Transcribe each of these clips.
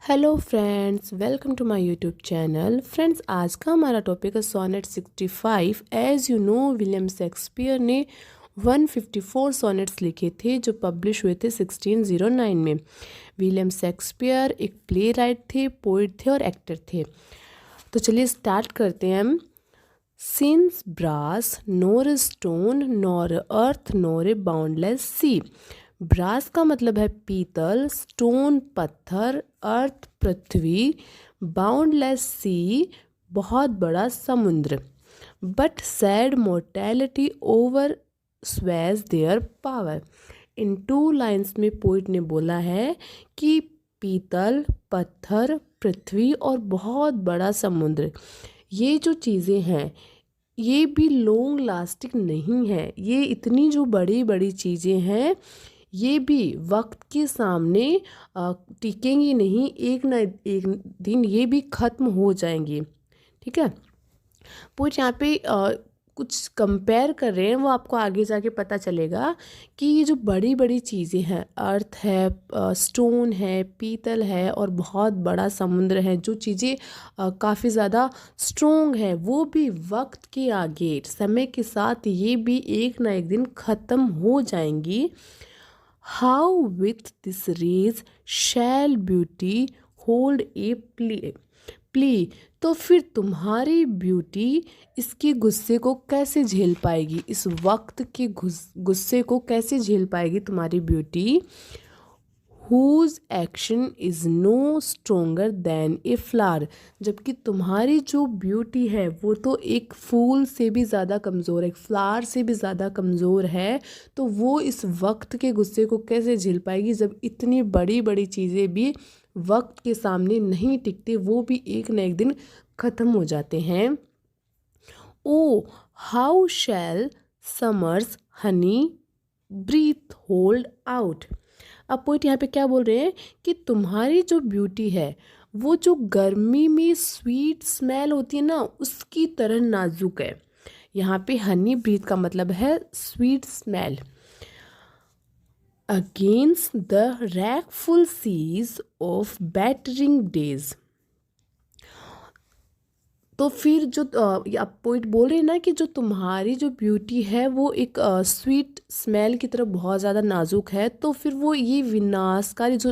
Hello friends, welcome to my YouTube channel. Friends, आज का हमारा टॉपिक है sonnet 65। As you know, William Shakespeare ने 154 सोनेट्स लिखे थे जो पब्लिश हुए थे 1609 में। विलियम शेक्सपियर एक प्ले राइट थे, पोइट थे और एक्टर थे। तो चलिए स्टार्ट करते हैं हम। Since brass nor stone nor earth nor a boundless sea. Brass का मतलब है पीतल, स्टोन पत्थर, अर्थ पृथ्वी, बाउंडलेस सी बहुत बड़ा समुद्र। But sad mortality over Suez their power. In 2 lines में पोइट ने बोला है कि पीतल, पत्थर, पृथ्वी और बहुत बड़ा समुद्र, ये जो चीज़ें हैं ये भी लॉन्ग लास्टिंग नहीं है। ये इतनी जो बड़ी बड़ी चीज़ें हैं ये भी वक्त के सामने टिकेंगी नहीं, एक ना एक दिन ये भी ख़त्म हो जाएंगी। ठीक है। पोइट यहाँ पे कुछ कंपेयर कर रहे हैं, वो आपको आगे जाके पता चलेगा कि ये जो बड़ी बड़ी चीज़ें हैं, अर्थ है, स्टोन है, पीतल है और बहुत बड़ा समुद्र है, जो चीज़ें काफ़ी ज़्यादा स्ट्रोंग है, वो भी वक्त के आगे समय के साथ ये भी एक ना एक दिन ख़त्म हो जाएंगी। How with this rage shall beauty hold a plea. तो फिर तुम्हारी ब्यूटी इसके गुस्से को कैसे झेल पाएगी, इस वक्त के गुस्से को कैसे झेल पाएगी तुम्हारी beauty. Whose action is no stronger than a flower. जबकि तुम्हारी जो ब्यूटी है वो तो एक फूल से भी ज़्यादा कमज़ोर है, एक फ्लावर से भी ज़्यादा कमज़ोर है। तो वो इस वक्त के गुस्से को कैसे झेल पाएगी जब इतनी बड़ी बड़ी चीज़ें भी वक्त के सामने नहीं टिकते, वो भी एक न एक दिन ख़त्म हो जाते हैं। O how shall summer's honey breath hold out. अब पोइट यहाँ पे क्या बोल रहे हैं कि तुम्हारी जो ब्यूटी है वो जो गर्मी में स्वीट स्मेल होती है ना, उसकी तरह नाजुक है। यहाँ पे हनी ब्रीथ का मतलब है sweet smell. Against the wrackful siege of battering days. तो फिर जो आप पोइट बोल रहे हैं ना कि जो तुम्हारी जो ब्यूटी है वो एक स्वीट स्मेल की तरफ बहुत ज़्यादा नाजुक है, तो फिर वो ये विनाशकारी जो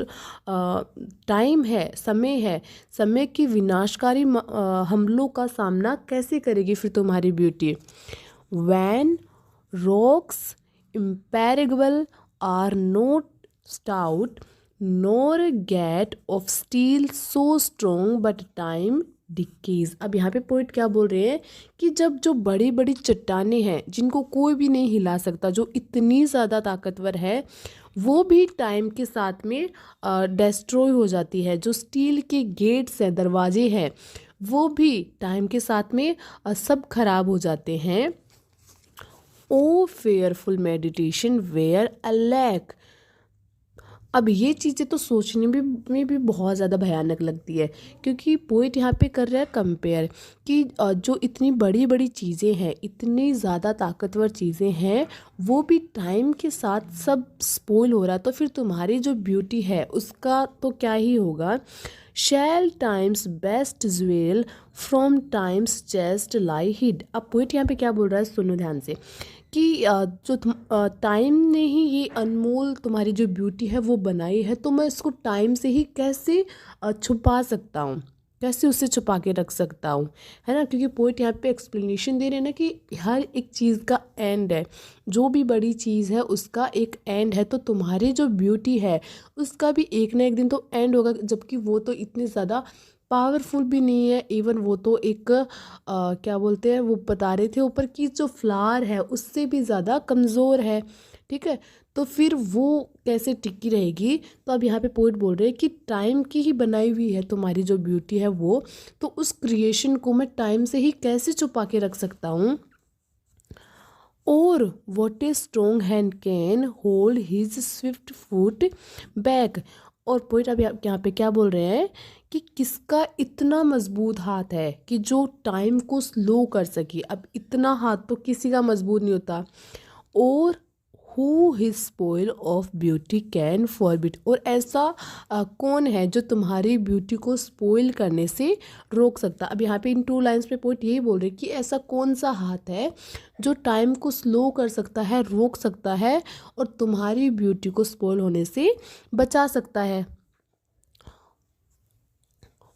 टाइम है, समय के विनाशकारी हमलों का सामना कैसे करेगी फिर तुम्हारी beauty. When rocks impregnable are not stout nor gate of steel so strong but time decays. अब यहाँ पे पोइट क्या बोल रहे हैं कि जब जो बड़ी बड़ी चट्टानें हैं जिनको कोई भी नहीं हिला सकता, जो इतनी ज़्यादा ताकतवर है, वो भी टाइम के साथ में डिस्ट्रॉय हो जाती है। जो स्टील के गेट्स हैं, दरवाजे हैं, वो भी टाइम के साथ में सब खराब हो जाते हैं। O fearful meditation where alack. अब ये चीज़ें तो सोचने में भी बहुत ज़्यादा भयानक लगती है, क्योंकि पोइट यहाँ पे कर रहा है कंपेयर कि जो इतनी बड़ी बड़ी चीज़ें हैं, इतनी ज़्यादा ताकतवर चीज़ें हैं, वो भी टाइम के साथ सब स्पॉइल हो रहा है। तो फिर तुम्हारी जो ब्यूटी है उसका तो क्या ही होगा। Shall time's best jewel from time's chest lie hid. अब पोइट यहाँ पे क्या बोल रहा है, सुनो ध्यान से, कि जो टाइम ने ही ये अनमोल तुम्हारी जो ब्यूटी है वो बनाई है, तो मैं इसको टाइम से ही कैसे छुपा सकता हूँ, कैसे उसे छुपा के रख सकता हूँ, है ना। क्योंकि पोइट यहाँ पे एक्सप्लेनेशन दे रहे हैं ना कि हर एक चीज़ का एंड है, जो भी बड़ी चीज़ है उसका एक एंड है। तो तुम्हारी जो ब्यूटी है उसका भी एक ना एक दिन तो एंड होगा, जबकि वो तो इतनी ज़्यादा पावरफुल भी नहीं है। इवन वो तो एक क्या बोलते हैं, वो बता रहे थे ऊपर की जो फ्लावर है उससे भी ज़्यादा कमज़ोर है। ठीक है, तो फिर वो कैसे टिकी रहेगी। तो अब यहाँ पे पोइट बोल रहे हैं कि टाइम की ही बनाई हुई है तुम्हारी जो ब्यूटी है वो, तो उस क्रिएशन को मैं टाइम से ही कैसे छुपा के रख सकता हूँ। और what A strong hand can hold his Swift foot back. और पोइट अब यहाँ पे क्या बोल रहे हैं कि किसका इतना मजबूत हाथ है कि जो टाइम को स्लो कर सके। अब इतना हाथ तो किसी का मजबूत नहीं होता। और who his spoil of beauty can forbid, और ऐसा कौन है जो तुम्हारी ब्यूटी को स्पॉइल करने से रोक सकता। अब यहाँ पे इन 2 लाइन्स पे पोइट यही बोल रहे कि ऐसा कौन सा हाथ है जो टाइम को स्लो कर सकता है, रोक सकता है और तुम्हारी ब्यूटी को स्पॉइल होने से बचा सकता है।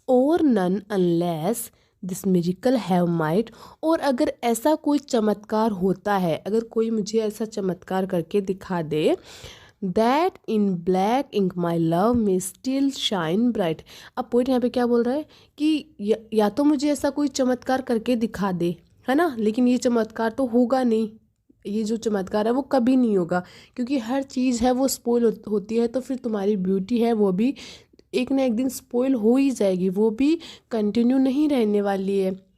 और none unless this miracle have might, और अगर ऐसा कोई चमत्कार होता है, अगर कोई मुझे ऐसा चमत्कार करके दिखा दे, that in black ink my love may still shine bright. अब पोइट यहाँ पे क्या बोल रहा है कि या तो मुझे ऐसा कोई चमत्कार करके दिखा दे, है ना, लेकिन ये चमत्कार तो होगा नहीं, ये जो चमत्कार है वो कभी नहीं होगा, क्योंकि हर चीज़ है वो स्पॉइल होती है, तो फिर तुम्हारी ब्यूटी है वो भी एक ना एक दिन स्पॉइल हो ही जाएगी, वो भी कंटिन्यू नहीं रहने वाली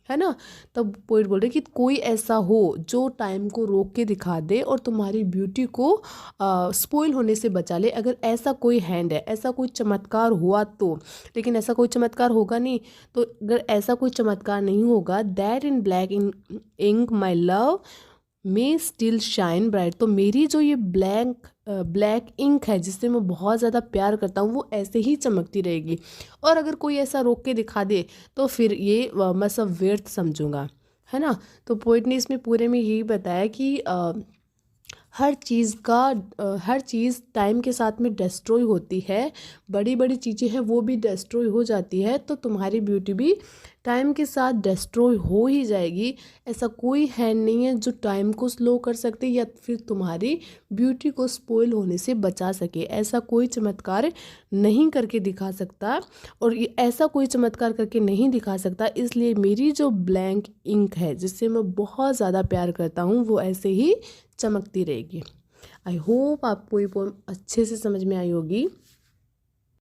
है ना। तब पोइट बोल रहे कि कोई ऐसा हो जो टाइम को रोक के दिखा दे और तुम्हारी ब्यूटी को स्पॉइल होने से बचा ले। अगर ऐसा कोई हैंड है, ऐसा कोई चमत्कार हुआ तो, लेकिन ऐसा कोई चमत्कार होगा नहीं, तो अगर ऐसा कोई चमत्कार नहीं होगा, that in black ink my love may still shine bright, तो मेरी जो ये ब्लैक इंक है जिससे मैं बहुत ज़्यादा प्यार करता हूँ वो ऐसे ही चमकती रहेगी। और अगर कोई ऐसा रोक के दिखा दे तो फिर ये मैं सब व्यर्थ समझूंगा, है ना। तो पोइट ने इसमें पूरे में यही बताया कि हर चीज़ टाइम के साथ में डिस्ट्रॉय होती है, बड़ी बड़ी चीज़ें हैं वो भी डिस्ट्रॉय हो जाती है, तो तुम्हारी ब्यूटी भी टाइम के साथ डिस्ट्रॉय हो ही जाएगी। ऐसा कोई हैंड नहीं है जो टाइम को स्लो कर सकते या फिर तुम्हारी ब्यूटी को स्पॉइल होने से बचा सके। ऐसा कोई चमत्कार नहीं करके दिखा सकता, और ये ऐसा कोई चमत्कार करके नहीं दिखा सकता, इसलिए मेरी जो ब्लैंक इंक है जिससे मैं बहुत ज़्यादा प्यार करता हूँ वो ऐसे ही चमकती रहेगी। आई होप आपको ये पोएम अच्छे से समझ में आई होगी।